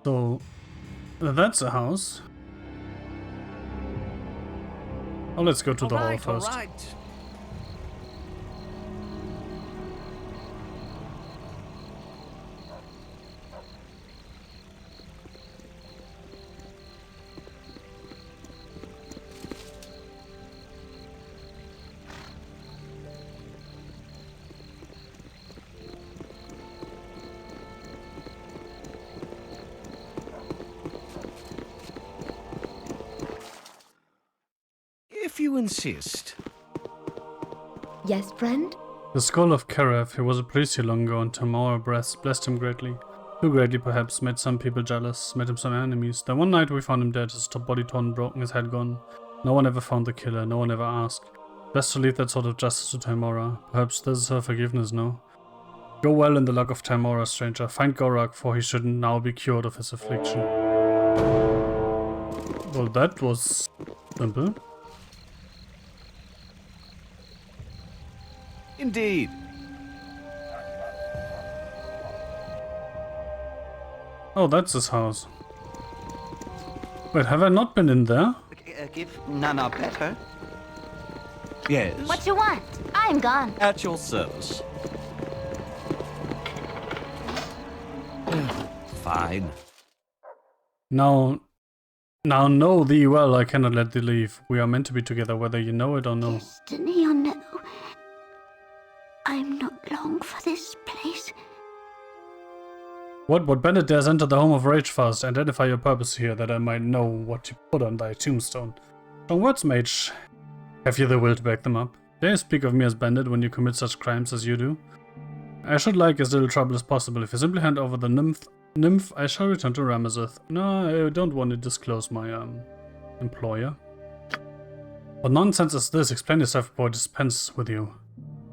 So, that's a house. Oh, let's go to the hall first. All right. If you insist. Yes, friend? The skull of Kareth, who was a priest here long ago, and Tamora blessed him greatly. Too greatly, perhaps, made some people jealous, made him some enemies. Then one night we found him dead, his top body torn, broken, his head gone. No one ever found the killer, no one ever asked. Best to leave that sort of justice to Tamora. Perhaps this is her forgiveness, no? Go well in the luck of Tamora, stranger. Find Gorak, for he should now be cured of his affliction. Well, that was simple. Indeed. Oh, that's his house. Wait, have I not been in there? Give Nana better. Yes. What you want? I'm gone. At your service. Fine. Now know thee well, I cannot let thee leave. We are meant to be together, whether you know it or no. Destiny or no, I'm not long for this place. What bandit dares enter the home of Ragefast? Identify your purpose here, that I might know what to put on thy tombstone. Strong words, mage. Have you the will to back them up? Dare you speak of me as bandit when you commit such crimes as you do? I should like as little trouble as possible. If you simply hand over the nymph, I shall return to Ramazeth. No, I don't want to disclose my employer. What nonsense is this? Explain yourself before I dispense with you.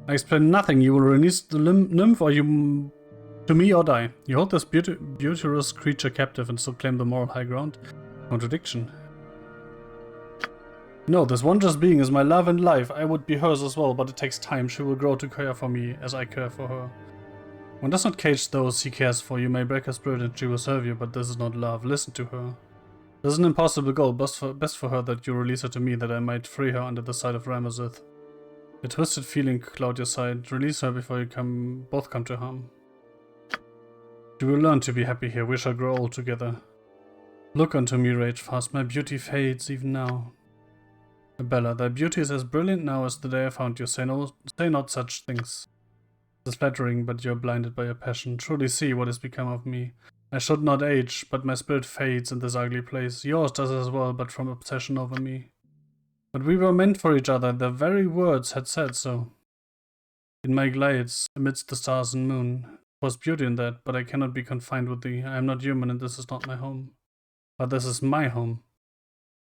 I explain nothing. You will release the nymph, or you to me or die. You hold this beauteous creature captive and still claim the moral high ground. Contradiction. No, this wondrous being is my love and life. I would be hers as well, but it takes time. She will grow to care for me as I care for her. One does not cage those he cares for. You may break her spirit and she will serve you, but this is not love. Listen to her. This is an impossible goal. Best for her that you release her to me, that I might free her under the side of Ramazeth. A twisted feeling cloud your sight. Release her before you both come to harm. You will learn to be happy here. We shall grow old together. Look unto me, Ragefast. My beauty fades even now. Bella, thy beauty is as brilliant now as the day I found you. Say not such things. It is flattering, but you are blinded by your passion. Truly see what has become of me. I should not age, but my spirit fades in this ugly place. Yours does as well, but from obsession over me. But we were meant for each other. The very words had said so. In my glades, amidst the stars and moon, there was beauty in that, but I cannot be confined with thee. I am not human, and this is not my home. But this is my home.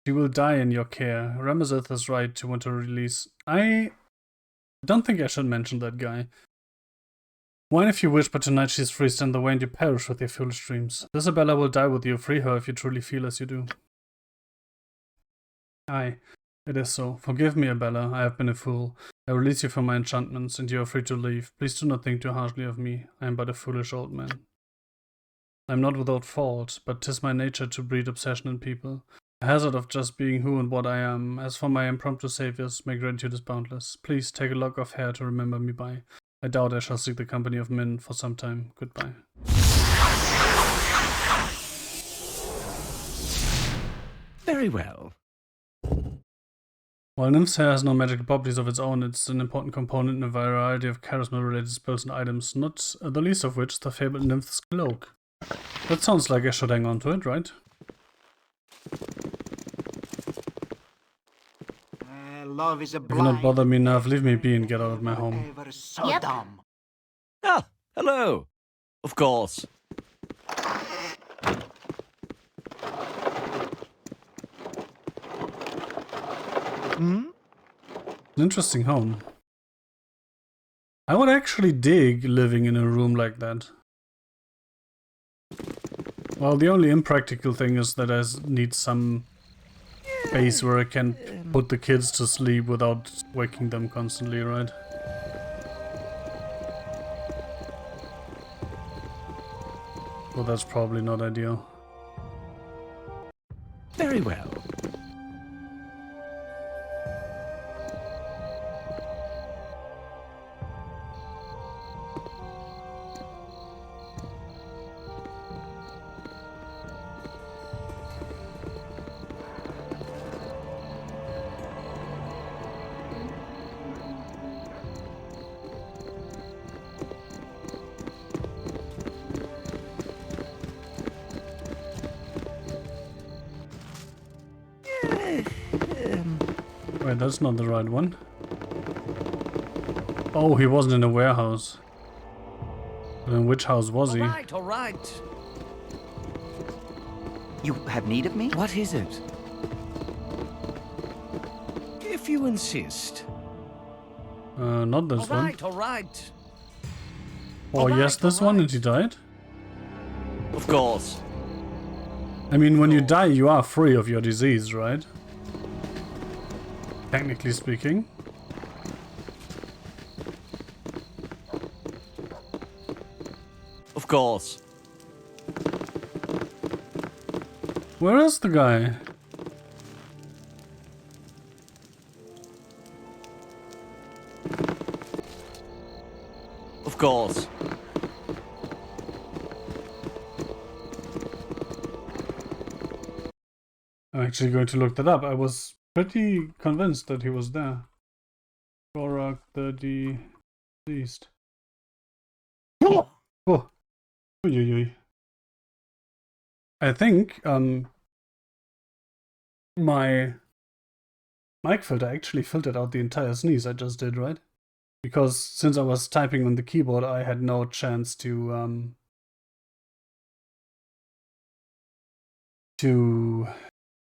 You will die in your care. Ramazeth is right to want to release. I don't think I should mention that guy. Whine if you wish, but tonight she is free. Stand the way and you perish with your foolish dreams. Isabella will die with you. Free her if you truly feel as you do. Aye, it is so. Forgive me, Abella. I have been a fool. I release you from my enchantments, and you are free to leave. Please do not think too harshly of me. I am but a foolish old man. I am not without fault, but 'tis my nature to breed obsession in people. A hazard of just being who and what I am. As for my impromptu saviors, my gratitude is boundless. Please take a lock of hair to remember me by. I doubt I shall seek the company of men for some time. Goodbye. Very well. While Nymph's hair has no magical properties of its own, it's an important component in a variety of charisma-related spells and items, not the least of which the fabled Nymph's cloak. That sounds like I should hang on to it, right? Love is a If you not bother me enough, leave me be and get out of my home. So Yep. dumb. Ah, hello. Of course. An interesting home. I would actually dig living in a room like that. Well, the only impractical thing is that I need some space where I can put the kids to sleep without waking them constantly, right? so that's probably not ideal. Very well. Wait, that's not the right one. Oh, he wasn't in a warehouse. Then which house was he? All right. You have need of me? What is it? If you insist. Not this one. All right. Oh, Alright, yes, this one, and he died? Of course. I mean, when you die, you are free of your disease, right? Technically speaking. Of course. Where is the guy? Of course. I'm actually going to look that up. I was pretty convinced that he was there. Gorak the deceased. Oh! Oh! Oy. I think my mic filter actually filtered out the entire sneeze I just did, right? Because since I was typing on the keyboard, I had no chance to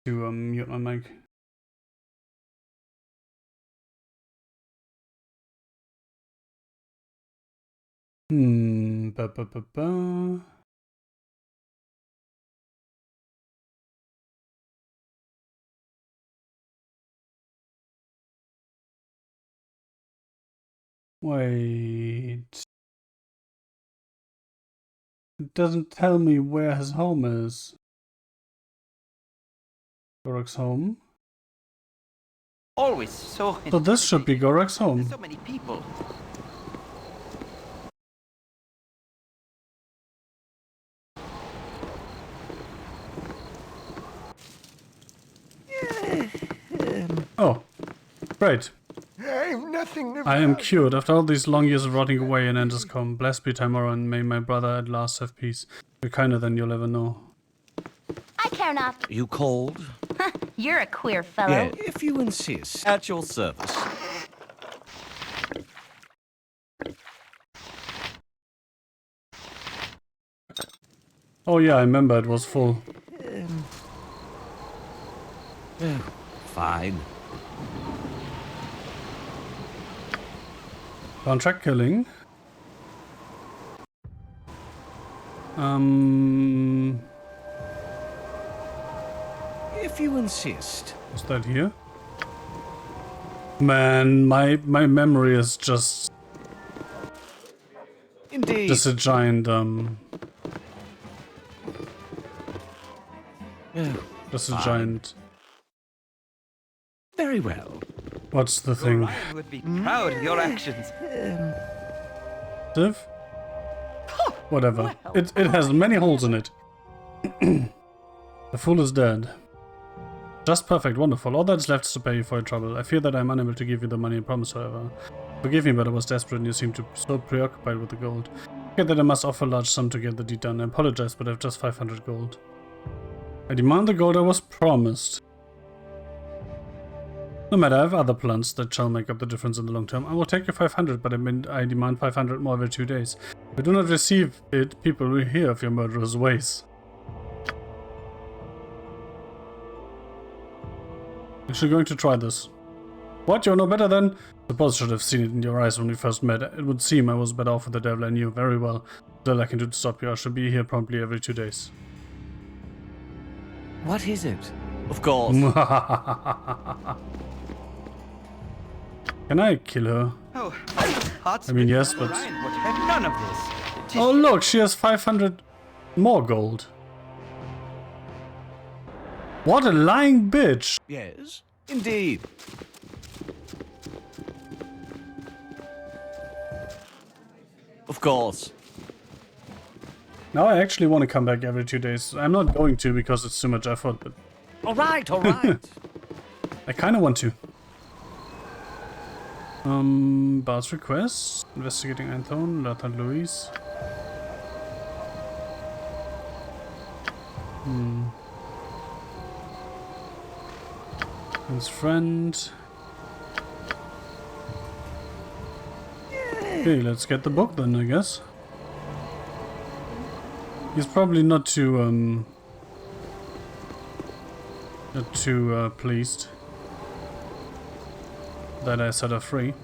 mute my mic. Ba. Wait. It doesn't tell me where his home is. Gorak's home. Always so. So this should be Gorak's There's home. so many people. Oh, great. I am cured. After all these long years of rotting away, an end has come. Blessed be tomorrow, and may my brother at last have peace. You're kinder than you'll ever know. I care not. You called? You're a queer fellow. Yeah, if you insist. At your service. Oh yeah, I remember it was full. Fine. Contract killing. If you insist. Was that here? Man, my memory is just Indeed. just a giant just a Fine. giant. Very well. What's the thing? Ryan would be proud of your actions. Div? Whatever. It has many holes in it. The fool is dead. Just perfect, wonderful. All that's left is to pay you for your trouble. I fear that I'm unable to give you the money I promised, however. Forgive me, but I was desperate and you seemed so preoccupied with the gold. I get that I must offer a large sum to get the deed done. I apologize, but I have just 500 gold. I demand the gold I was promised. No matter, I have other plans that shall make up the difference in the long term. I will take your 500, but I demand 500 more every 2 days. If I do not receive it, people will hear of your murderous ways. Actually going to try this. What? You're no better than? Suppose I should have seen it in your eyes when we first met. It would seem I was better off with the devil I knew. Very well. Little I can do to stop you. I shall be here promptly every 2 days. What is it? Of course. Can I kill her? Oh, I mean, yes, but... Ryan would have none of this. Oh look, she has 500 More gold. What a lying bitch! Yes, indeed. Of course. Now I actually want to come back every 2 days. I'm not going to because it's too much effort, but All right, all right. I kind of want to. Bard's request. Investigating Anton, Lothar Louise. His friend. Okay, let's get the book then, I guess. He's probably not too pleased that I set her free.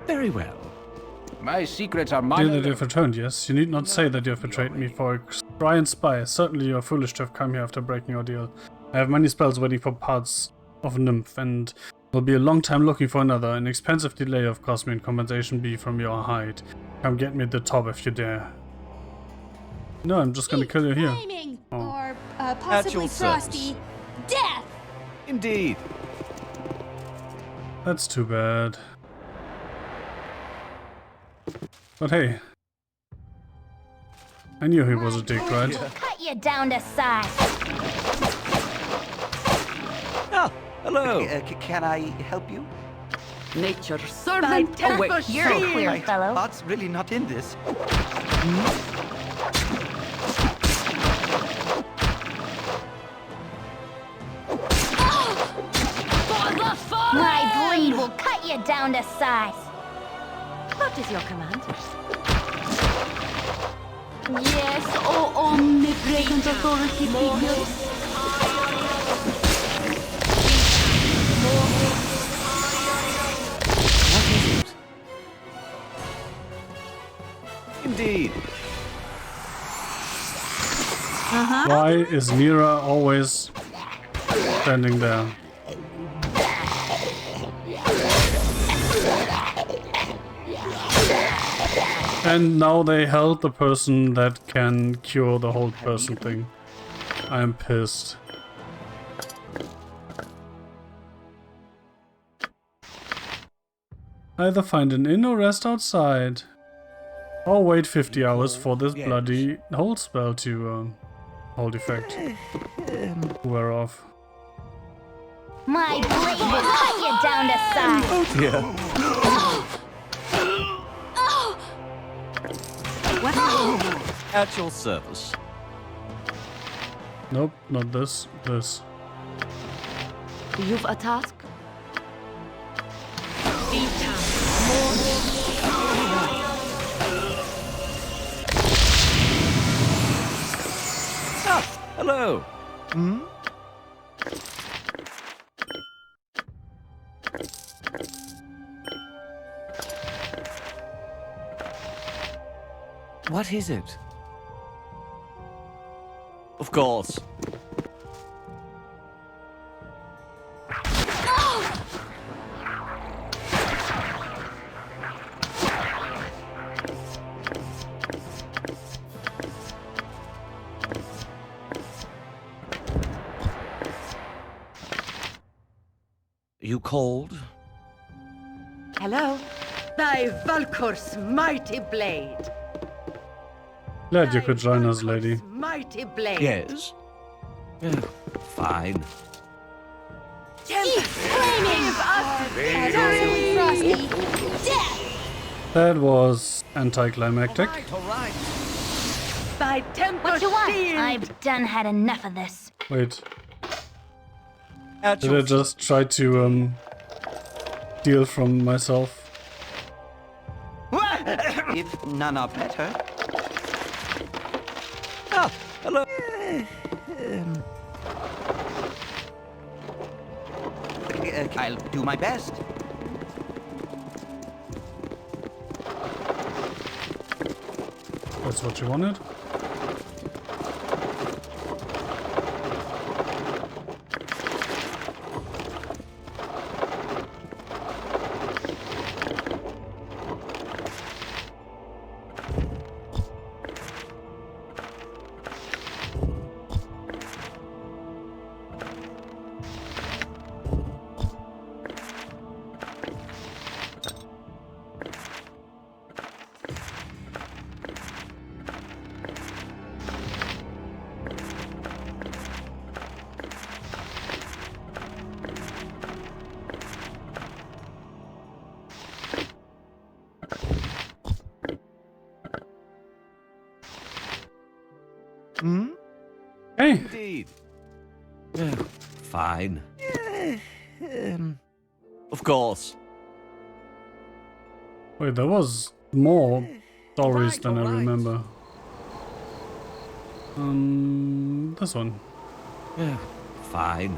Very well. My secrets are Dear mine. that you have returned, yes. You need not say that you have betrayed me for a Brian spy. Certainly you are foolish to have come here after breaking your deal. I have many spells waiting for parts of Nymph, and will be a long time looking for another. An expensive delay of cost me in compensation be from your hide. Come get me at the top if you dare. No, I'm just gonna kill you here. Flaming, Oh. or At possibly your frosty service. death. Indeed. That's too bad. But hey. I knew he was a dick, right? Cut you down to size. Ah, hello. Can I help you? Nature's servant awaits. You're a queer My fellow. heart's really not in this. My blade will cut you down to size. What is your command? Yes, oh omnipresent authority figures. What is it? Indeed. Why is Mira always standing there? And now they held the person that can cure the whole person thing. I'm pissed. Either find an inn or rest outside. Or wait 50 hours for this Yes. bloody hold spell to hold effect. Wear off. My blade will cut you down to size. Yeah. At your service. Nope, not this. This. You've a task? Ah, hello. What is it? Of course. You called? Hello? Thy Valkor's mighty blade. Glad you could join us, lady. Mighty blade. Yes. Fine. Flaming, possibly frosty death. That was anticlimactic. All right. Thy temper What you want? shield. I've done had enough of this. Wait, At did your I just try to deal from myself? If none are better. Ah, hello. I'll do my best. That's what you wanted? Indeed. Oh, fine. Of course. Wait, there was more stories than I remember. This one. Oh, fine.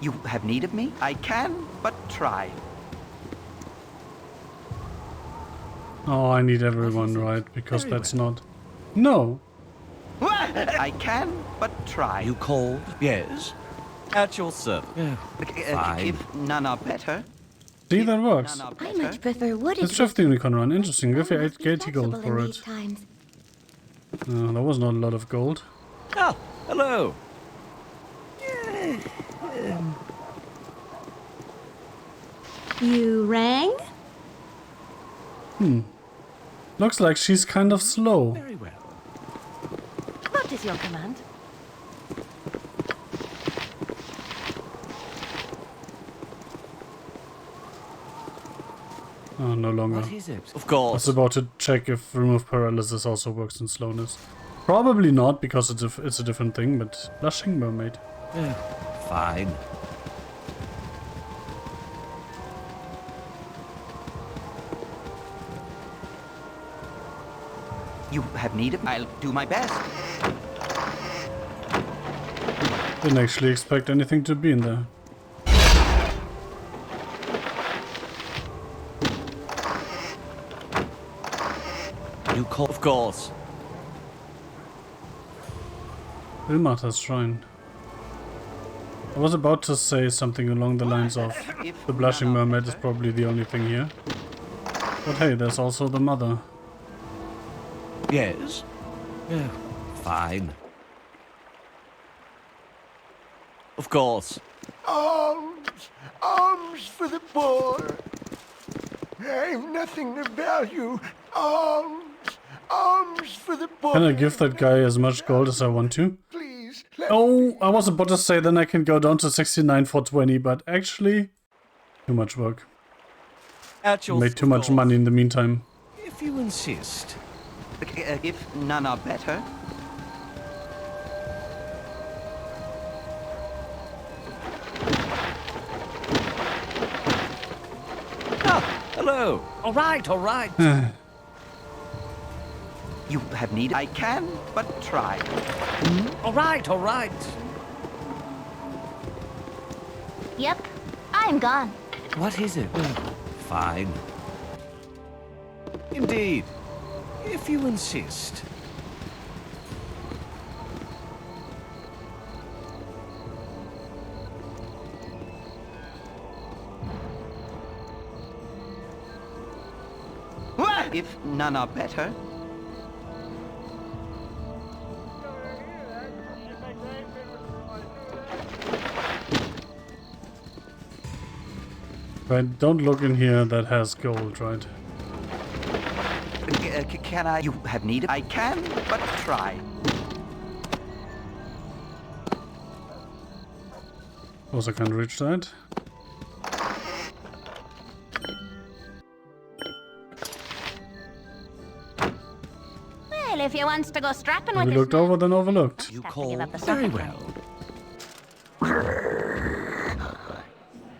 You have need of me? I can but try. Oh, I need everyone, right? Because that's not... No! I can but try. You called? Yes. At your service. Oh, fine. If none are better. See, that works. None are I better. much prefer wooded. Let's drift the unicorn run. Interesting. Give you I must be 80 gold flexible for in it. these times. There was not a lot of gold. Ah, hello. You rang? Looks like she's kind of slow. Very well. What is your command? Oh, no longer. What is it? Of I was course. about to check if remove paralysis also works in slowness. Probably not, because it's a different thing, but blushing mermaid. Oh, fine. You have need of me? I'll do my best. Didn't actually expect anything to be in there. You call? Of course. Ilmater's shrine. I was about to say something along the lines of If the blushing none are mermaid is better. probably the only thing here. But hey, there's also the mother. Yes. Oh, fine. Of course. Alms! Alms for the poor! I've nothing to value. Alms! Alms for the poor! Can I give that guy as much gold as I want to? Please, let Oh, I was about to say then I can go down to 69 for 20, but actually, too much work. At your Made too much course. money in the meantime. If you insist. If none are better. Ah, hello. All right, all right. You have need. I can but try. All right, all right. Yep, I'm gone. What is it? Fine. Indeed. If you insist. If none are better. Right, don't look in here that has gold, right? Can I? You have need. I can but try. Also can't reach that. Well, if you wants to go strapping with We this looked over, then overlooked. You Have to call? give up the Very socket. well.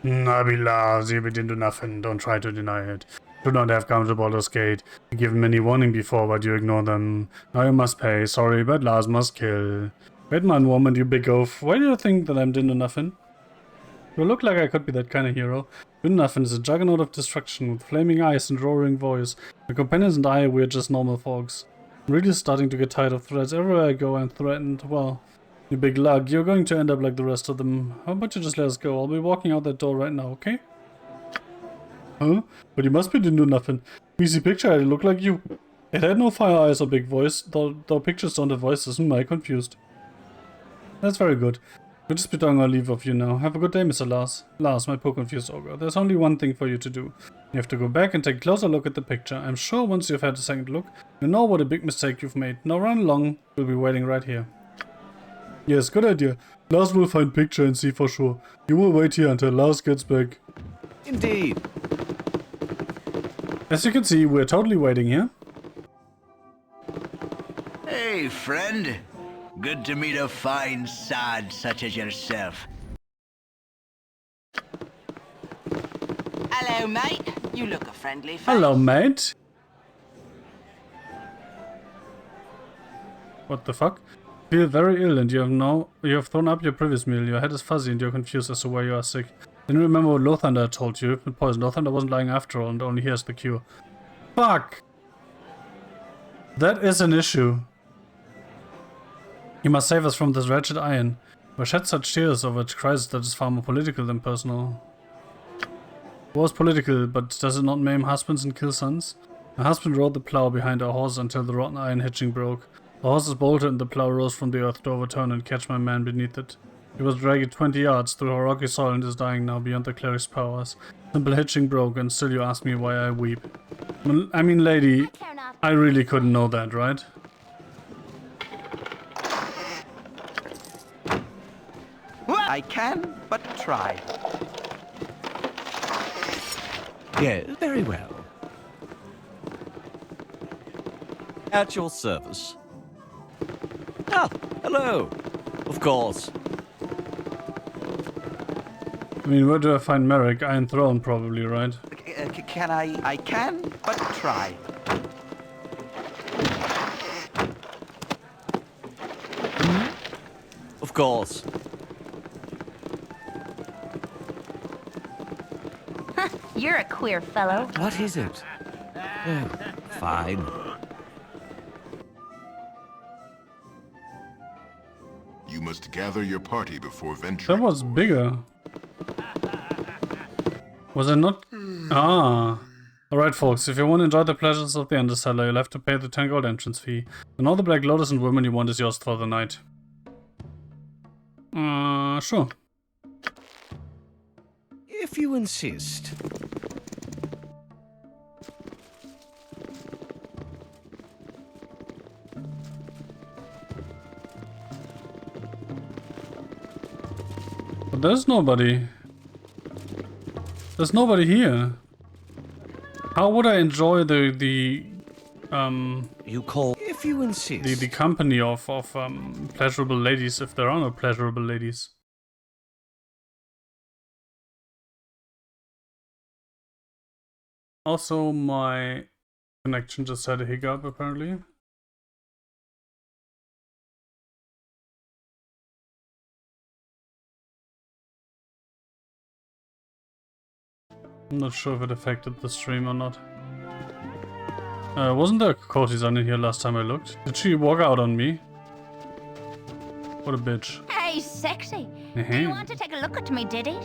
Nabila, you didn't do nothing. Don't try to deny it. Do not have come to Baldur's Gate. You gave many warning before, but you ignore them. Now you must pay. Sorry, but Lars must kill. Wait man, woman, you big oaf. Why do you think that I didn't do nothing? You look like I could be that kind of hero. Do nothing is a juggernaut of destruction with flaming eyes and roaring voice. My companions and I, we're just normal folks. I'm really starting to get tired of threats. Everywhere I go, I'm threatened. Well, you big lug, you're going to end up like the rest of them. How about you just let us go? I'll be walking out that door right now, okay? Huh? But you must be doing nothing. Easy picture, I look like you. It had no fire eyes or big voice, though pictures don't have voices. I confused. That's very good. We'll just be taking our leave of you now. Have a good day, Mr. Lars. Lars, my poor confused ogre. There's only one thing for you to do. You have to go back and take a closer look at the picture. I'm sure once you've had a second look, you know what a big mistake you've made. Now run along. We'll be waiting right here. Yes, good idea. Lars will find picture and see for sure. You will wait here until Lars gets back. Indeed. As you can see, we're totally waiting here. Hey, friend. Good to meet a fine sod such as yourself. Hello, mate. You look a friendly face. Hello, mate. What the fuck? You feel very ill and you have thrown up your previous meal. Your head is fuzzy and you're confused as to why you are sick. Then remember what Lothander told you. You've been poisoned. Lothander wasn't lying after all and only he has the cure. Fuck! That is an issue. You must save us from this wretched iron. We shed such tears over its crisis that is far more political than personal. War is political, but does it not maim husbands and kill sons? My husband rode the plough behind our horse until the rotten iron hitching broke. The horse is bolted and the plough rose from the earth to overturn and catch my man beneath it. He was dragged 20 yards through a rocky soil and is dying now beyond the cleric's powers. Simple hitching broke and still you ask me why I weep. I mean, lady, I really couldn't know that, right? I can but try. Yes, very well. At your service. Ah, hello. Of course. I mean, where do I find Merrick? Iron Throne, probably, right? Can I can but try. Of course. You're a queer fellow. What is it? Oh, fine. You must gather your party before venturing. That was bigger. Was it not? Ah. Alright folks, if you want to enjoy the pleasures of the Undercellar, you'll have to pay the 10 gold entrance fee. And all the Black Lotus and women you want is yours for the night. Sure. If you insist. But there's nobody. There's nobody here. How would I enjoy the You call if you insist. the company of pleasurable ladies if there are no pleasurable ladies? Also, my connection just had a hiccup apparently. I'm not sure if it affected the stream or not. Wasn't there a courtesan in here last time I looked? Did she walk out on me? What a bitch. Hey, sexy. Do you want to take a look at me ditties?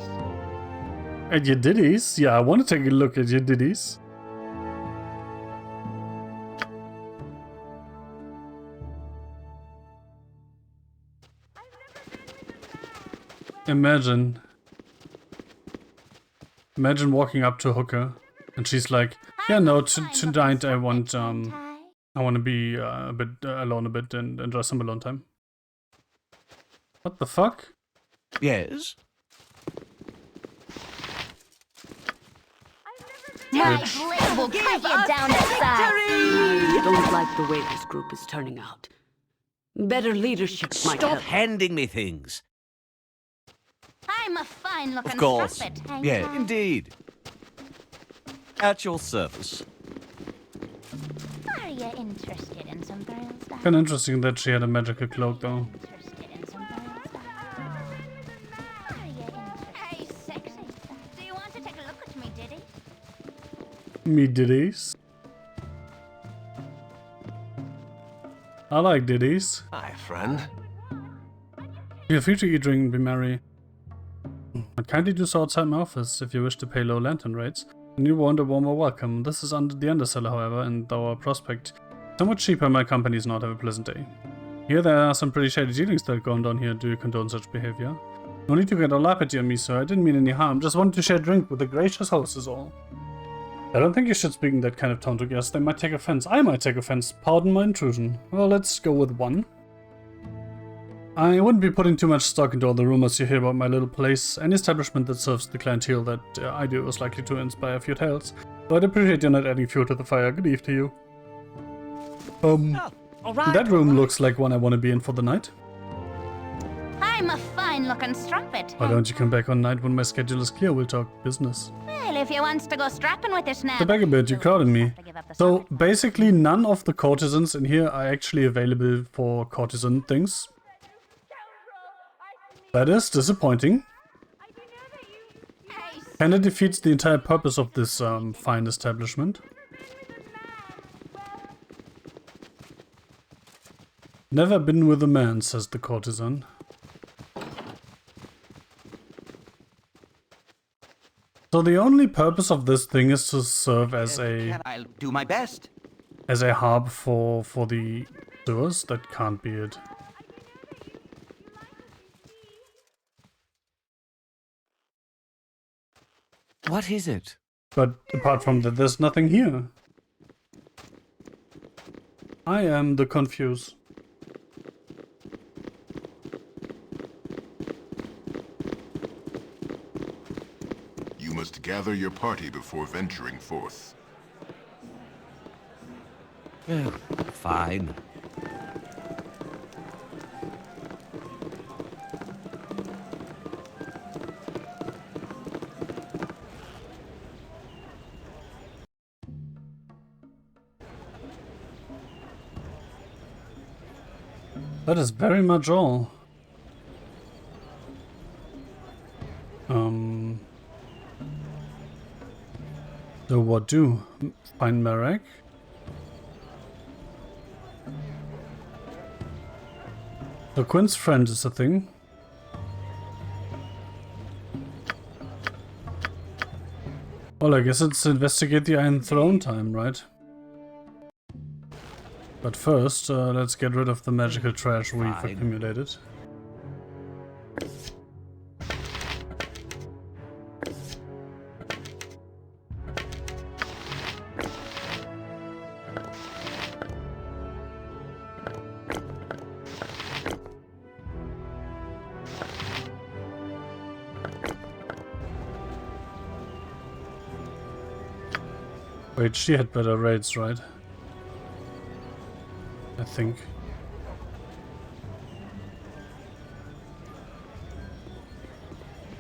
At your ditties? Yeah, I want to take a look at your ditties. Imagine walking up to a hooker and she's like, yeah, no, tonight I want to be a bit alone a bit and enjoy some alone time. What the fuck? Yes. My blade will cut you down to size. I don't like the way this group is turning out. Better leadership might Stop help. handing me things. I'm a fine-looking Of course. strumpet, ain't Yeah, I? indeed. At your service. Are you interested in some girls? Kind of interesting that she had a magical cloak though. Interested in some girls? Are you interested? Hey, sexy. Do you want to take a look at me, Diddy? Me ditties. I like ditties. Hi, friend. Feel free to eat, drink, and be merry. But kindly do so outside my office if you wish to pay low lantern rates. And you want a warmer welcome. This is under the Undercellar, however, and though our prospect somewhat cheaper, my company is not have a pleasant day. Here there are some pretty shady dealings that go on here. Do you condone such behavior? No need to get all uppity on me, sir. I didn't mean any harm. Just wanted to share a drink with a gracious host is all. I don't think you should speak in that kind of tone to guests. They might take offense. I might take offense. Pardon my intrusion. Well, let's go with one. I wouldn't be putting too much stock into all the rumors you hear about my little place. Any establishment that serves the clientele that I do is likely to inspire a few tales. So I'd appreciate you not adding fuel to the fire. Good eve to you. That room looks like one I want to be in for the night. I'm a fine-looking strumpet. Why don't you come back on night when my schedule is clear? We'll talk business. Well, if you wants to go strapping with this now. To beg a bit, you crowded me. So basically none of the courtesans in here are actually available for courtesan things. That is disappointing. Kinda defeats the entire purpose of this fine establishment. Never been with a man, says the courtesan. So the only purpose of this thing is to serve as I'll do my best. As a hub for the sewers. That can't be it. What is it? But apart from that, there's nothing here. I am the confused. You must gather your party before venturing forth. Fine. That is very much all. So what do? Find Marek? So Quinn's friend is a thing. Well, I guess it's investigate the Iron Throne time, right? But first, let's get rid of the magical trash we've accumulated. Wait, she had better raids, right? I think.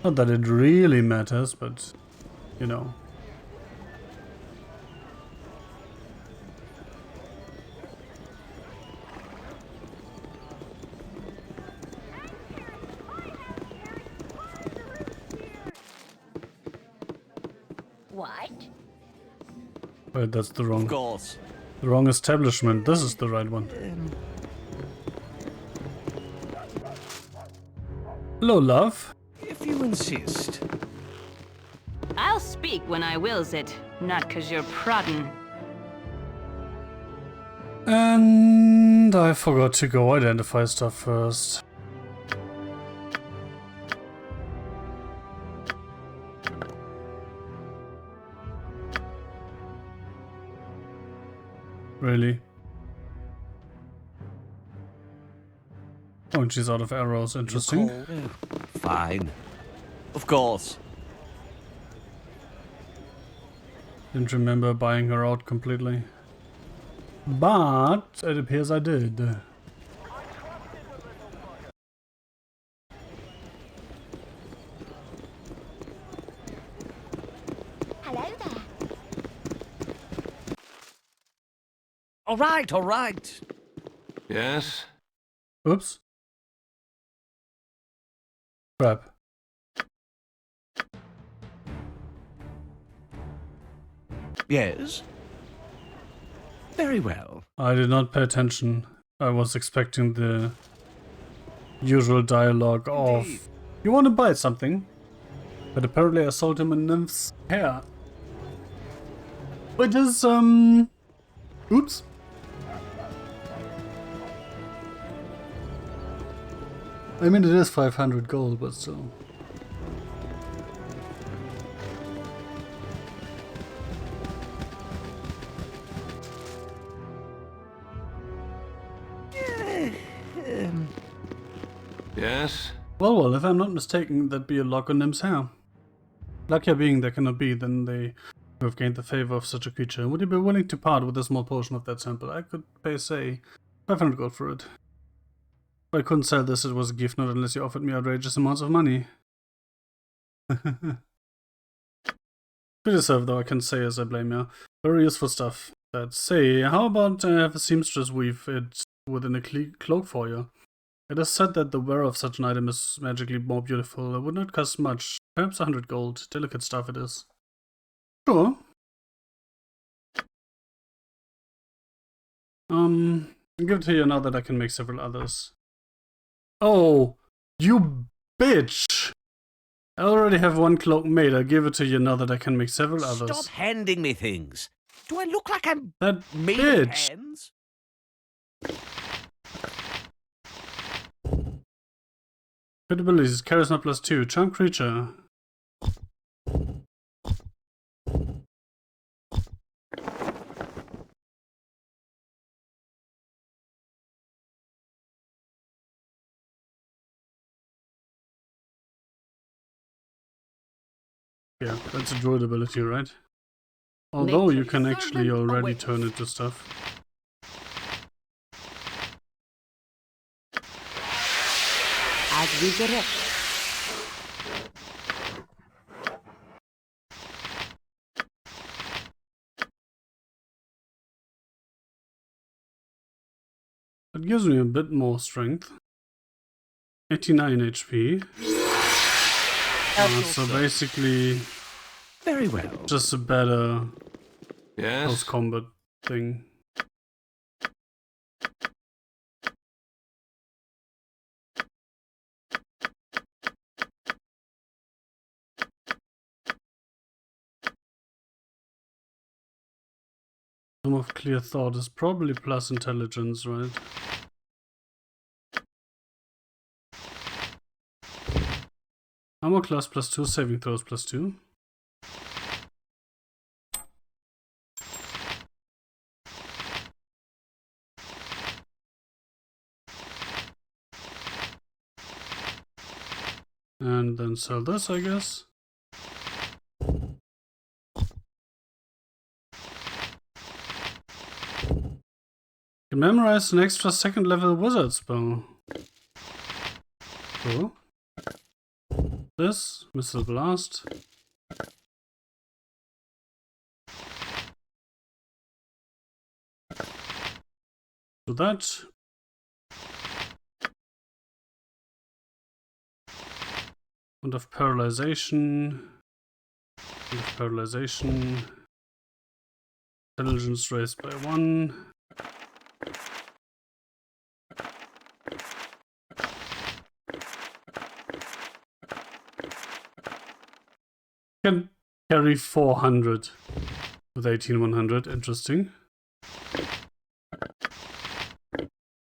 Not that it really matters, but you know. What? Wait, that's the wrong. Of course. The wrong establishment. This is the right one. Hello, love. If you insist. I'll speak when I wills it, not 'cause you're prodding. And I forgot to go identify stuff first. Really? Oh, and she's out of arrows. Interesting. Fine. Of course. Didn't remember buying her out completely. But it appears I did. Hello there. All right, all right. Yes? Oops. Crap. Yes. Very well. I did not pay attention. I was expecting the usual dialogue of, you want to buy something? But apparently I sold him a nymph's hair. Which is, oops. I mean, it is 500 gold, but still. Yes? Well, if I'm not mistaken, that'd be a lock on Nim's hair. Luckier being there cannot be, then they have gained the favor of such a creature. Would you be willing to part with a small portion of that sample? I could pay, say, 500 gold for it. If I couldn't sell this, it was a gift, not unless you offered me outrageous amounts of money. To yourself, though, I can say as I blame you. Very useful stuff. That say, how about I have a seamstress weave it within a cloak for you? It is said that the wearer of such an item is magically more beautiful. It would not cost much. Perhaps 100 gold. Delicate stuff it is. Sure. I'll give it to you now that I can make several others. Oh, you bitch! I already have one cloak made. I'll give it to you now that I can make several others. Stop handing me things. Do I look like I'm that made bitch. of hands? Abilities, charisma +2, charm creature. Yeah, that's a druid ability, right? Although you can actually already turn into stuff. As we direct. It gives me a bit more strength. 89 HP. So basically, very well. Just a better Yes? close combat thing. Some of clear thought is probably plus intelligence, right? Armor class +2, saving throws +2. And then sell this, I guess. You can memorize an extra second level wizard spell. Cool. This, Missile Blast. Do that. And of paralyzation. And of paralyzation. Intelligence raised by 1. Can carry 400 with 18100. Interesting.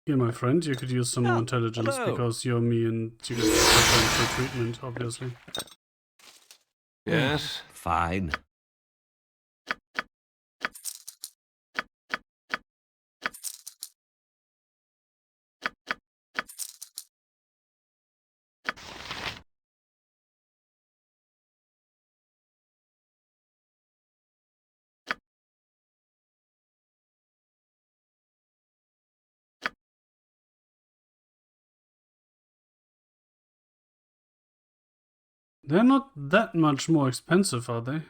Here, my friend, you could use some more intelligence because you're me and you get preferential treatment, obviously. Yes? Fine. They're not that much more expensive, are they?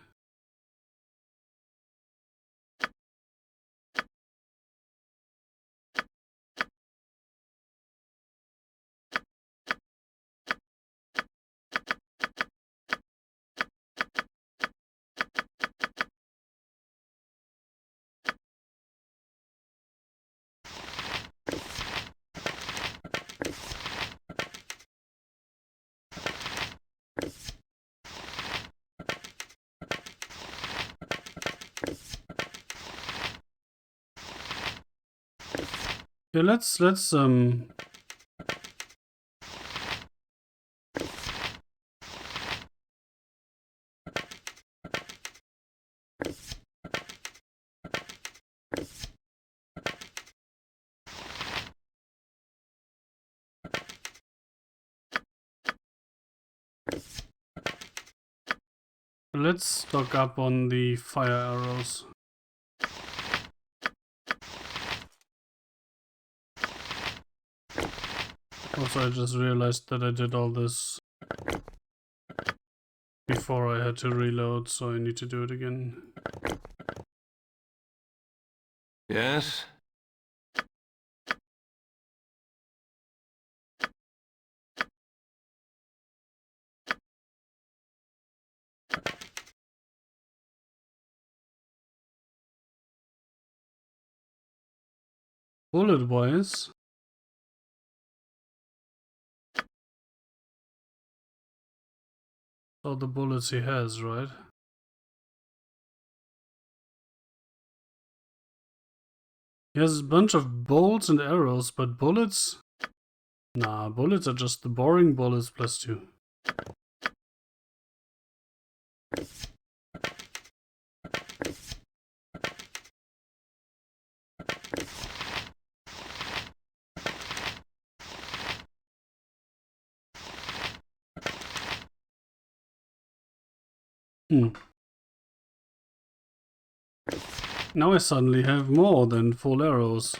Yeah, let's Let's stock up on the fire arrows. Also, I just realized that I did all this before I had to reload, so I need to do it again. Yes? Bullet-wise, all the bullets he has, right? He has a bunch of bolts and arrows, but bullets? Nah, bullets are just the boring bullets plus 2. Now I suddenly have more than full arrows.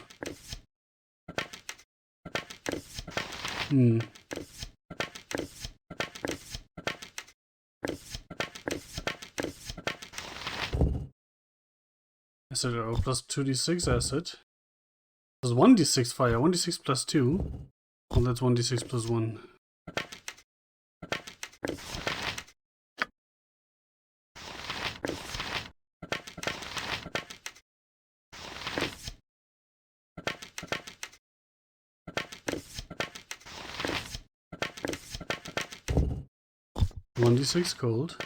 Acid arrow plus 2d6 acid. There's 1d6 fire, 1d6 plus 2. Oh, that's 1d6 plus 1. One d6 gold.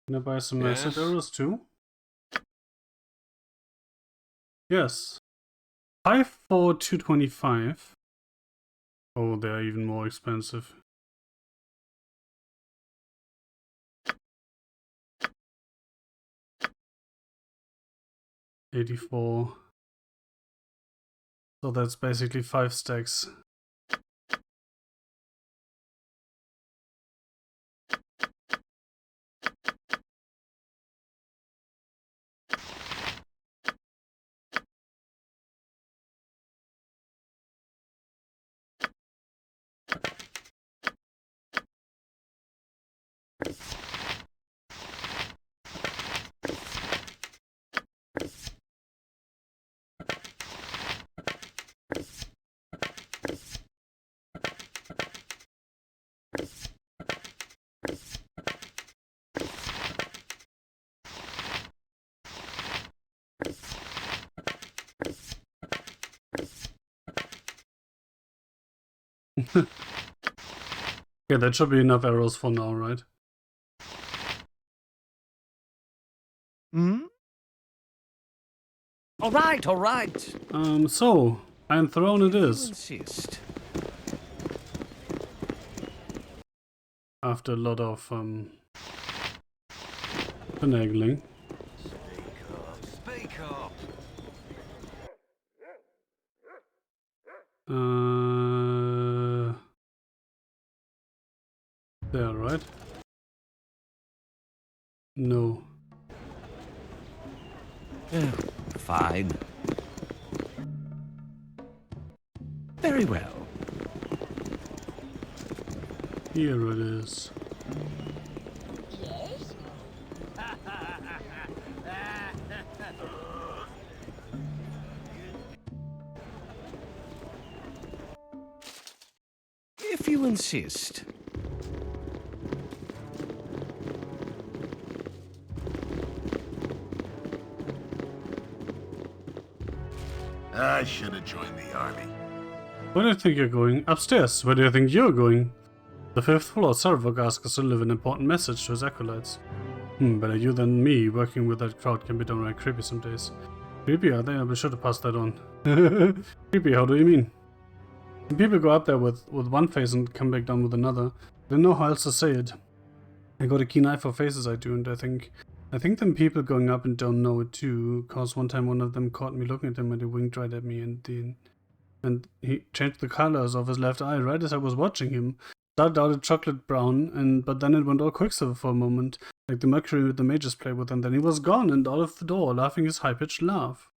Can I buy some acid arrows too? Yes. 5 for 225. Oh, they're even more expensive. $84. So that's basically 5 stacks. Okay, that should be enough arrows for now, right? All right, all right. So, Iron Throne it is. Insist. After a lot of, finagling. Speak up. There, right? No. Oh, fine. Very well. Here it is. Yes? If you insist. I should have joined the army. Where do you think you're going? Upstairs. Where do you think you're going? The 5th floor. Sarvok asks us to deliver an important message to his acolytes. Better you than me. Working with that crowd can be downright creepy some days. Creepy, I think I should have passed that on. Creepy, how do you mean? When people go up there with one face and come back down with another, I don't know how else to say it. I got a keen eye for faces, I do, and I think them people going up and don't know it too, cause one time one of them caught me looking at him and he winked right at me, and he changed the colors of his left eye right as I was watching him. Started out a chocolate brown, but then it went all Quicksilver for a moment, like the mercury the mages play with, and then he was gone and out of the door, laughing his high-pitched laugh.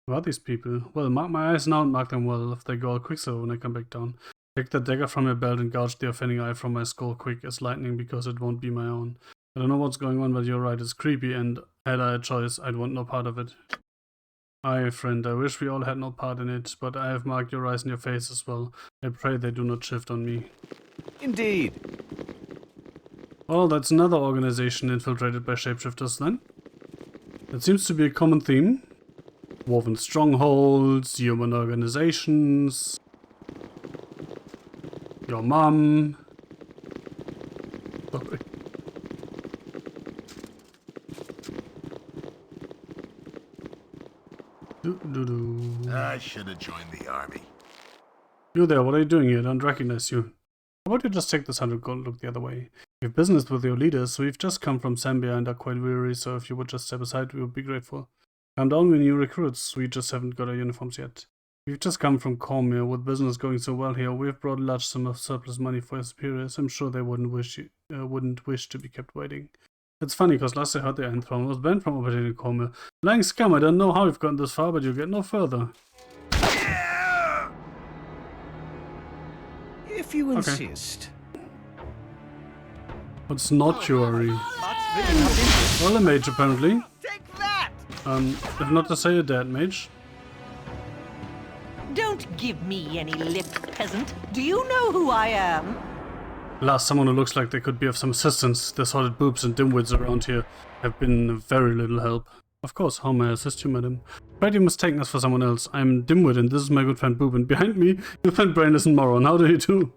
Who are these people? Well, mark my eyes now and mark them well, if they go all Quicksilver when I come back down. Take the dagger from my belt and gouge the offending eye from my skull quick as lightning, because it won't be my own. I don't know what's going on, but you're right, it's creepy, and had I a choice, I'd want no part of it. Aye, friend, I wish we all had no part in it, but I have marked your eyes and your face as well. I pray they do not shift on me. Indeed. Oh, that's another organization infiltrated by shapeshifters then. It seems to be a common theme. Woven strongholds, human organizations, your mum. Sorry. I should have joined the army. You there, what are you doing here? I don't recognize you. How about you just take this 100 gold and look the other way? We have business with your leaders, we've just come from Zambia and are quite weary, so if you would just step aside, we would be grateful. Calm down, we're new recruits, we just haven't got our uniforms yet. We've just come from Cormier, with business going so well here, we've brought a large sum of surplus money for your superiors. I'm sure they wouldn't wish to be kept waiting. It's funny, because last I heard the Iron Throne was banned from operating in Cormier. Lying scum, I don't know how we've gotten this far, but you'll get no further. If you insist. What's not jewelry? Well, a mage apparently. Take that! If not to say a dead mage. Don't give me any lip, peasant. Do you know who I am? Last, someone who looks like they could be of some assistance. The sordid boobs and dimwits around here have been of very little help. Of course, how may I assist you, madam? Afraid you mistaken us for someone else. I'm Dimwit and this is my good friend Boob, and behind me, your friend Brainless and Moron. How do you do?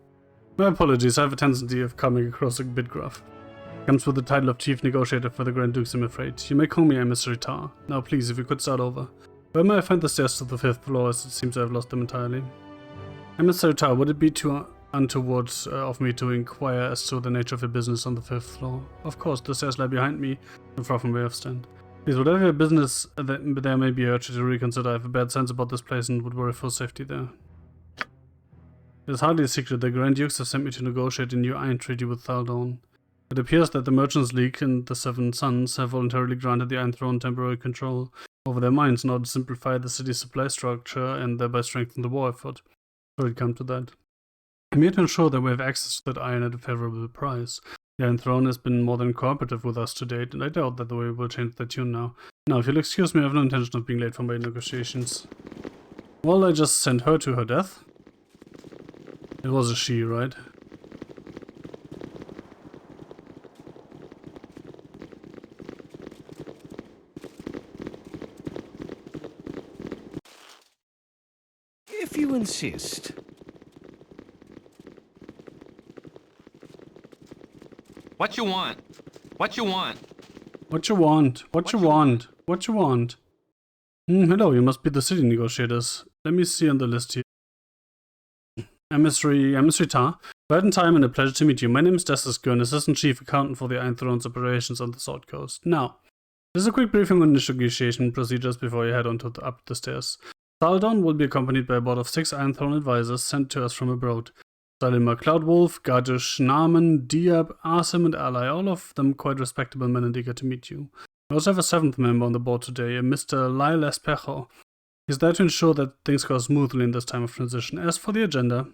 My apologies, I have a tendency of coming across a bit gruff. Comes with the title of Chief Negotiator for the Grand Dukes, I'm afraid. You may call me Emissary Tar. Now please, if you could start over. Where may I find the stairs to the 5th floor, as it seems I have lost them entirely? Emissary Tar, would it be too untoward of me to inquire as to the nature of your business on the 5th floor? Of course, the stairs lie behind me, and far from where I stand. Please, whatever your business there may be, I urge you to reconsider. I have a bad sense about this place and would worry for safety there. It is hardly a secret the Grand Dukes have sent me to negotiate a new iron treaty with Thaldon. It appears that the Merchants League and the Seven Sons have voluntarily granted the Iron Throne temporary control over their mines in order to simplify the city's supply structure and thereby strengthen the war effort. Should it come to that. I'm here to ensure that we have access to that iron at a favorable price. The Iron Throne has been more than cooperative with us to date, and I doubt that the way will change their tune now. Now, if you'll excuse me, I have no intention of being late for my negotiations. Well, I just sent her to her death. It was a she, right? If you insist. What you want? What you want? What you want? What you want? What you want? Hello, you must be the city negotiators. Let me see on the list here. Emissary Tar. Right in time and a pleasure to meet you. My name is Dessus Gurn, Assistant Chief Accountant for the Iron Throne's operations on the Sword Coast. Now, this is a quick briefing on negotiation procedures before you head on up the stairs. Thaldon will be accompanied by a board of 6 Iron Throne advisors sent to us from abroad. Salimar Cloudwolf, Gardush, Naaman, Diab, Asim, and Ally, all of them quite respectable men and eager to meet you. We also have a 7th member on the board today, a Mr. Lyle Espejo. He's there to ensure that things go smoothly in this time of transition. As for the agenda,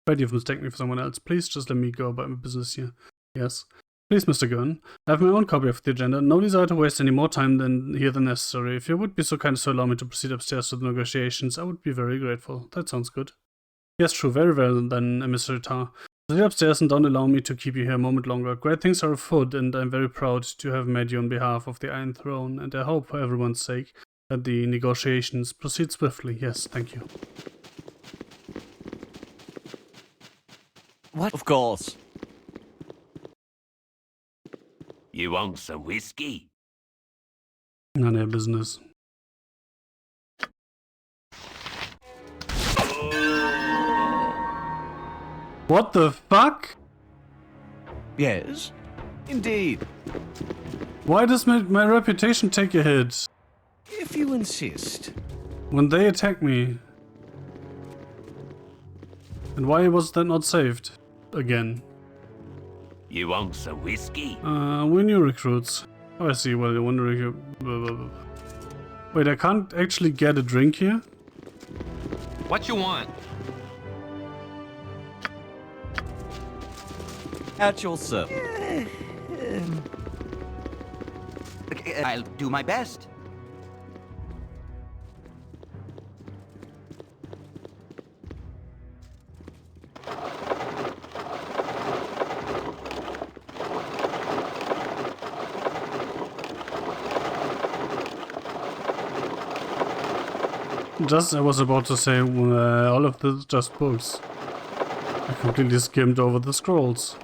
afraid you've mistaken me for someone else. Please just let me go about my business here. Yes. Please, Mr. Gurn. I have my own copy of the agenda. No desire to waste any more time than necessary. If you would be so kind as to allow me to proceed upstairs to the negotiations, I would be very grateful. That sounds good. Yes, true. Very well then, Emissary Tar. Proceed upstairs and don't allow me to keep you here a moment longer. Great things are afoot, and I'm very proud to have met you on behalf of the Iron Throne, and I hope, for everyone's sake, that the negotiations proceed swiftly. Yes, thank you. What? Of course. You want some whiskey? None of your business. What the fuck? Yes, indeed. Why does my reputation take a hit If you insist. when they attack me? And why was that not saved? Again. You want some whiskey? We new recruits. Oh, I see. Well, you want to recruit. Wait, I can't actually get a drink here? What you want? At your service. I'll do my best. Just, I was about to say, all of this is just books. I completely skimmed over the scrolls.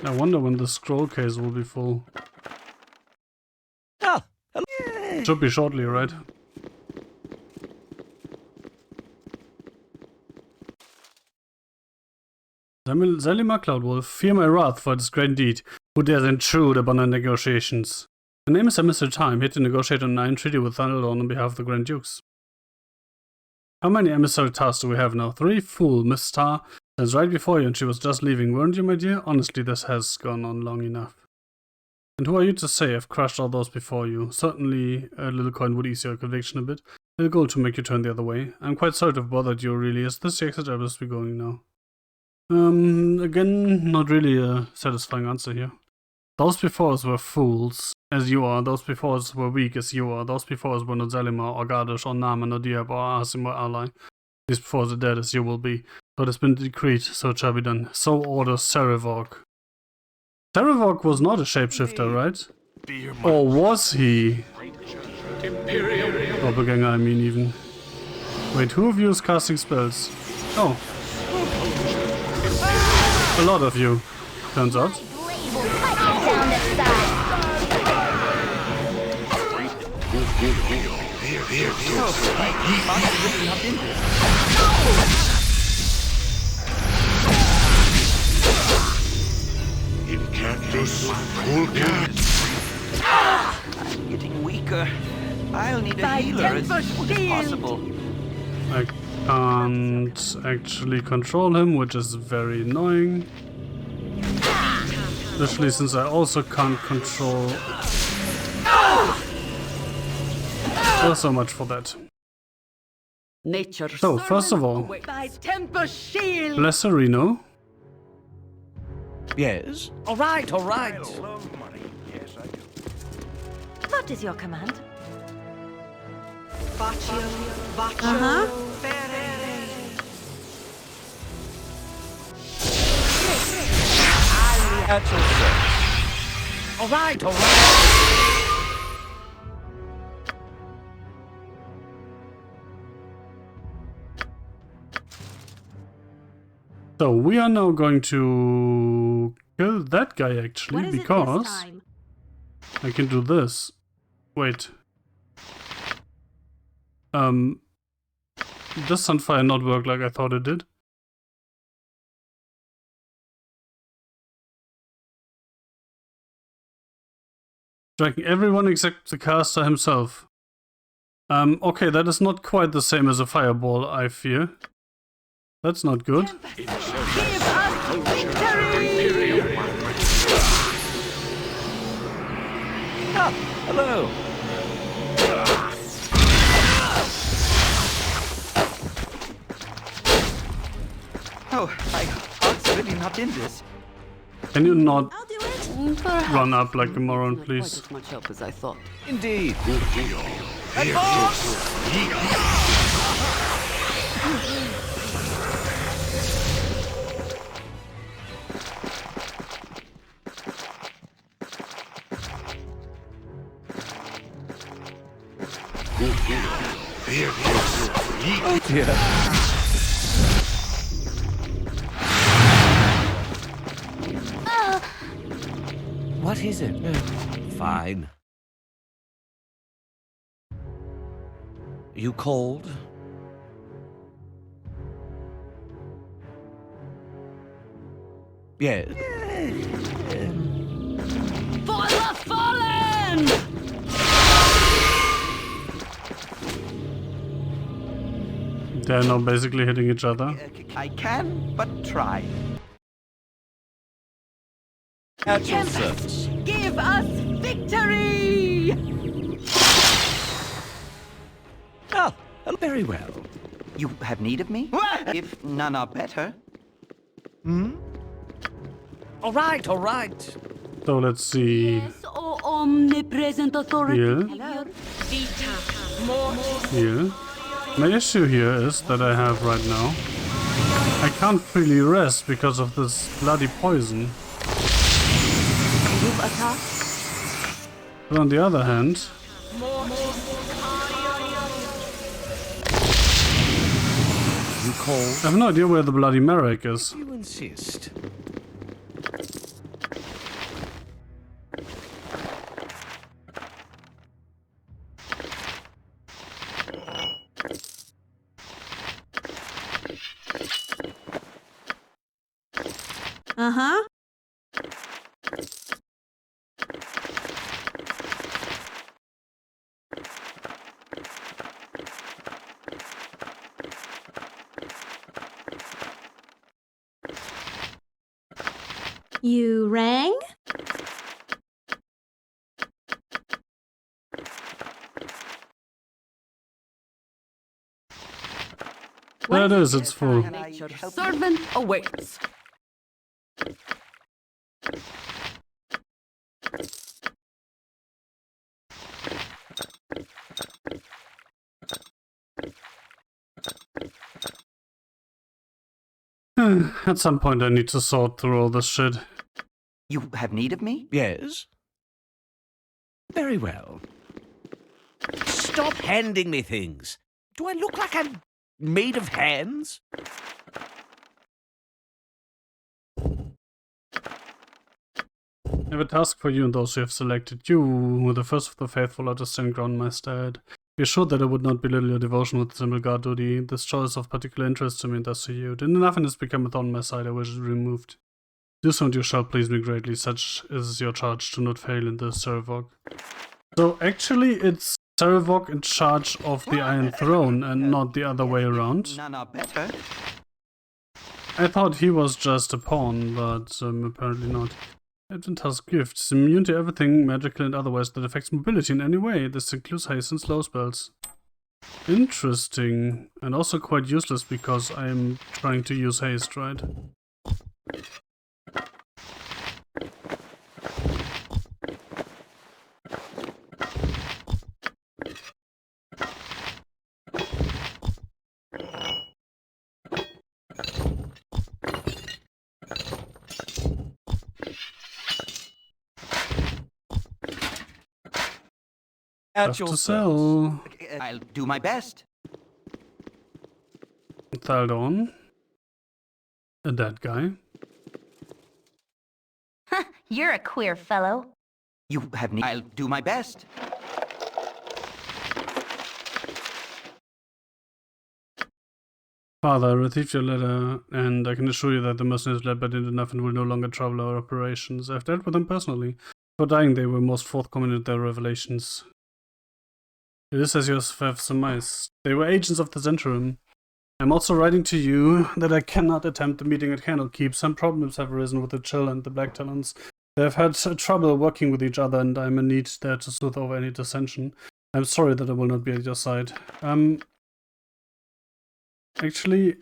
I wonder when the scroll case will be full. Ah, Should be shortly, right? Zelima Cloudwolf, fear my wrath for this great deed. Who dares intrude upon our negotiations? My name is Mr. Time, here to negotiate on an treaty with Thunderdawn on behalf of the Grand Dukes. How many emissary tasks do we have now? 3? Fool, Miss Star stands right before you and she was just leaving, weren't you, my dear? Honestly, this has gone on long enough. And who are you to say I've crushed all those before you? Certainly a little coin would ease your conviction a bit. A goal to make you turn the other way. I'm quite sorry to have bothered you, really. Is this the exit I must be going now? Again, not really a satisfying answer here. Those before us were fools, as you are. Those before us were weak, as you are. Those before us were not Zelima, or Gardash, or Naman, or Diab, or Asim, or ally. These before us are dead, as you will be. So it has been decreed, so it shall be done. So orders Sarevok. Sarevok was not a shapeshifter, right? Or was he? Doppelganger, I mean, even. Wait, who of you is casting spells? Oh. A lot of you, turns out. I'm getting weaker. I'll need a healer as soon as possible. I can't actually control him, which is very annoying. Especially since I also can't control... Oh, so much for that. Nature. So, first of all, bless Reno. yes. All right, all right. What is your command? At your service. All right, all right. So, we are now going to kill that guy actually, because I can do this. Wait. Does Sunfire not work like I thought it did? Striking everyone except the caster himself. Okay, that is not quite the same as a fireball, I fear. That's not good. Ah, hello. Oh, my heart's really not in this. Can you not run up like a moron, Not please? quite as much help as I thought. Indeed. Oh dear. What is it? Fine. You called? Yes. For the fallen! They're now basically hitting each other. I can but try. At your service. Give us victory! Oh, very well. You have need of me? If none are better. All right, all right. So let's see. Yes, O omnipresent authority. Heal. Vita. Heal. My issue here is that I have right now. I can't really rest because of this bloody poison. Group attack. But on the other hand, You called? I have no idea where the bloody Merrick is. You insist. Uh-huh. You rang? There it is, it's full. Your servant awaits. At some point I need to sort through all this shit. You have need of me? Yes. Very well. Stop handing me things. Do I look like I'm made of hands? I have a task for you and those who have selected. You, the first of the faithful, are to stand ground my stead. Be assured that I would not belittle your devotion with simple guard duty. This choice is of particular interest to me and thus to you. Did nothing has become a thorn on my side, I wish it removed. Do so and you shall please me greatly. Such is your charge. Do not fail in this, Sarevok. So actually it's Sarevok in charge of the Iron Throne and not the other way around. None are better. I thought he was just a pawn, but apparently not. Task gifts. Immune to everything magical and otherwise that affects mobility in any way. This includes haste and slow spells. Interesting. And also quite useless because I am trying to use haste, right? At your to service. sell. I'll do my best. Thaldon. A dead guy. You're a queer fellow. You have need. I'll do my best. Father, I received your letter, and I can assure you that the mercenaries led by enough and will no longer trouble our operations. I've dealt with them personally. For dying, they were most forthcoming in their revelations. It is as you have surmised. They were agents of the Zentrum. I'm also writing to you that I cannot attempt the meeting at Candlekeep. Some problems have arisen with the Chill and the Black Talons. They have had trouble working with each other, and I'm in need there to smooth over any dissension. I'm sorry that I will not be at your side. Actually,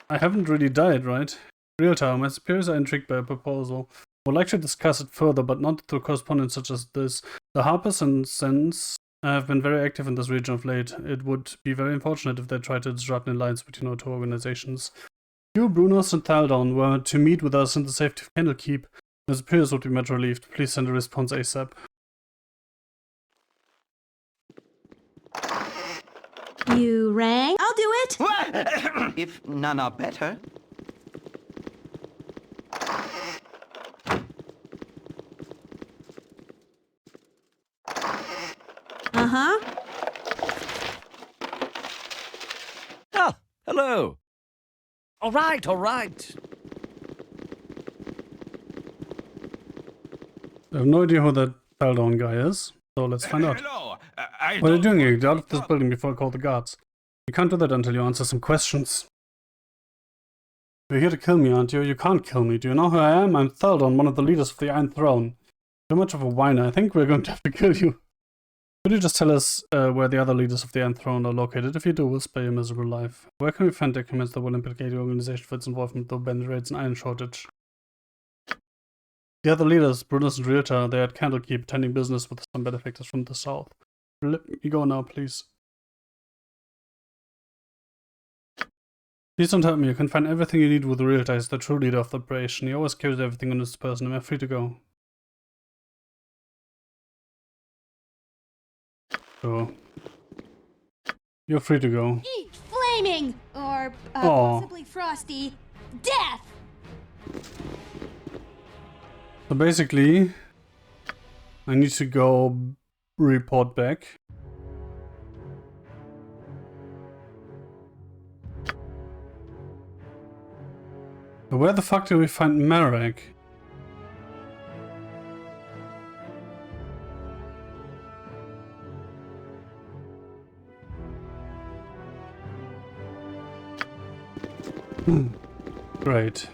I haven't really died, right? Real time, my superiors are intrigued by a proposal. I would like to discuss it further, but not through correspondence such as this. The Harpers and Sens have been very active in this region of late. It would be very unfortunate if they tried to disrupt an alliance between our two organizations. You, Brunos, and Thaldon were to meet with us in the safety of Candlekeep. My superiors would be much relieved. Please send a response ASAP. rang? I'll do it! If none are better. Uh-huh. Ah, hello. All right, all right. I have no idea who that Baldur guy is, so let's find out. Hello. What are you doing here? Get out of this building before I call the guards. You can't do that until you answer some questions. You're here to kill me, aren't you? You can't kill me. Do you know who I am? I'm Theldon, one of the leaders of the Iron Throne. Too much of a whiner. I think we're going to have to kill you. Could you just tell us where the other leaders of the Iron Throne are located? If you do, we'll spare your miserable life. Where can we find documents that will implicate the organization for its involvement with the bandit raids and iron shortage? The other leaders, Brunus and Realta, they are at Candlekeep attending business with some benefactors from the south. Let me go now, please. Please don't help me. You can find everything you need with Realta. He's the true leader of the operation. He always carries everything on his person. Am I free to go? Sure. You're free to go. Eat flaming! Or Aw. possibly frosty death! So basically, I need to go report back. But where the fuck do we find Marek? Great.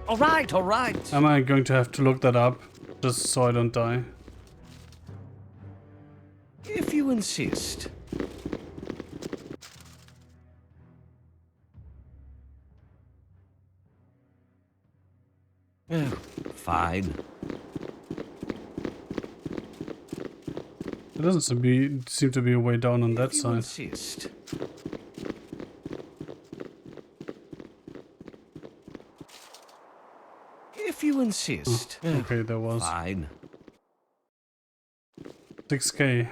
All right, all right. Am I going to have to look that up just so I don't die? If you insist. Oh, fine. There doesn't seem to be a way down on that If you side. insist. If you insist. Oh, okay, there was. Fine. 6k.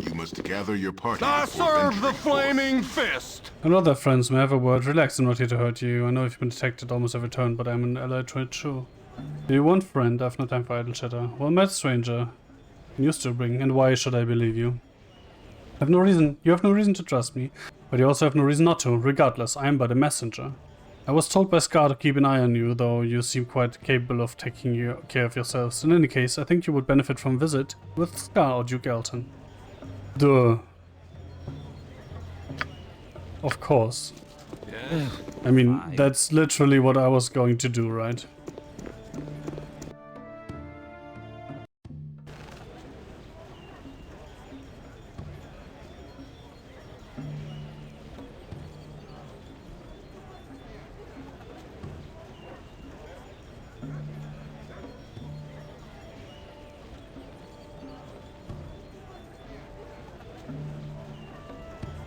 You must gather your party I before serve the venturing forth. flaming fist. Hello there, friends. May I have a word? Relax, I'm not here to hurt you. I know you've been detected almost every turn, but I'm an ally to it too. Do you want friend? I've no time for idle chatter. Well met, stranger. News to bring, and why should I believe you? You have no reason to trust me, but you also have no reason not to. Regardless, I am but a messenger. I was told by Scar to keep an eye on you, though you seem quite capable of taking care of yourselves. In any case, I think you would benefit from a visit with Scar or Duke Elton. Duh. Of course. Yes. I mean, that's literally what I was going to do, right?